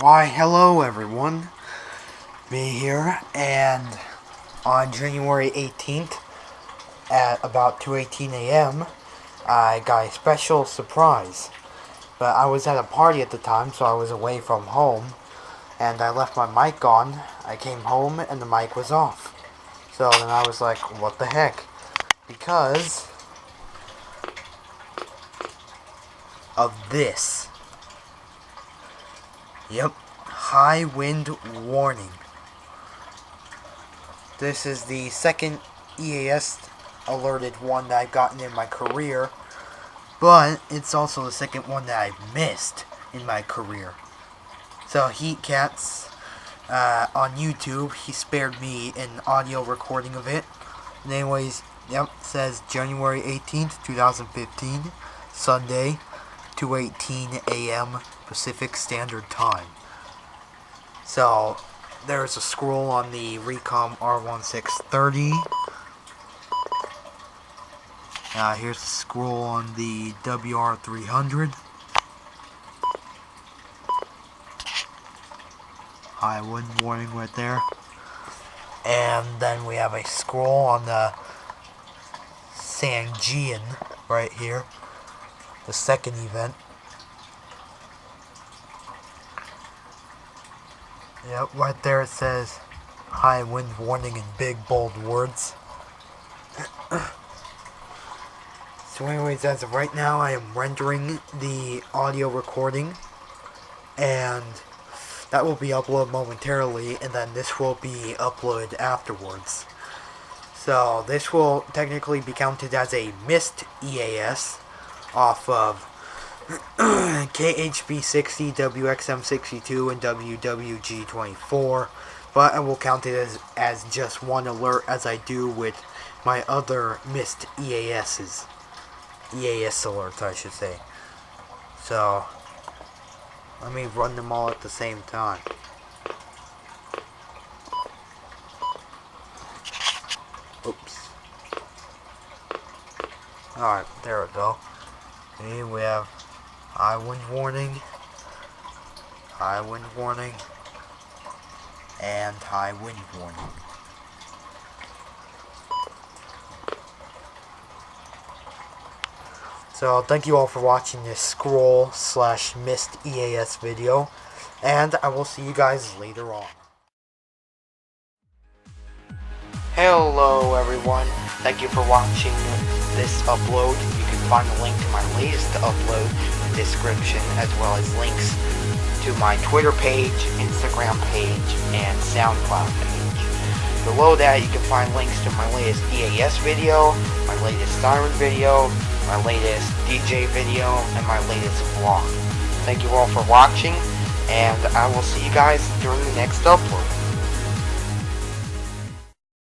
Why, hello everyone, me here, and on January 18th at about 2:18 a.m. I got a special surprise. But I was at a party at the time, so I was away from home, and I left my mic on. I came home and the mic was off. So then I was like, what the heck? Because of this. Yep, high wind warning. This is the second EAS alerted one that I've gotten in my career, but it's also the second one that I've missed in my career. So Heat Cats on YouTube, he spared me an audio recording of it. And anyways, yep, it says January 18th, 2015, Sunday, 2:18 a.m. Pacific Standard Time. So, there's a scroll on the Recom R1630. Here's a scroll on the WR300. High wind warning right there. And then we have a scroll on the Sanjian right here. The second event. Yep, right there it says high wind warning in big bold words. So anyways, as of right now, I am rendering the audio recording, and that will be uploaded momentarily, and then this will be uploaded afterwards. So this will technically be counted as a missed EAS off of KHB60, WXM62, and WWG24, but I will count it as just one alert, as I do with my other missed EAS alerts, I should say. So let me run them all at the same time. Oops. Alright, there we go. Okay, we have high wind warning, and high wind warning. So thank you all for watching this scroll/missed EAS video, and I will see you guys later on. Hello everyone, thank you for watching this upload. You can find a link to my latest upload in the description, as well as links to my Twitter page, Instagram page, and SoundCloud page. Below that you can find links to my latest EAS video, my latest Siren video, my latest DJ video, and my latest vlog. Thank you all for watching, and I will see you guys during the next upload.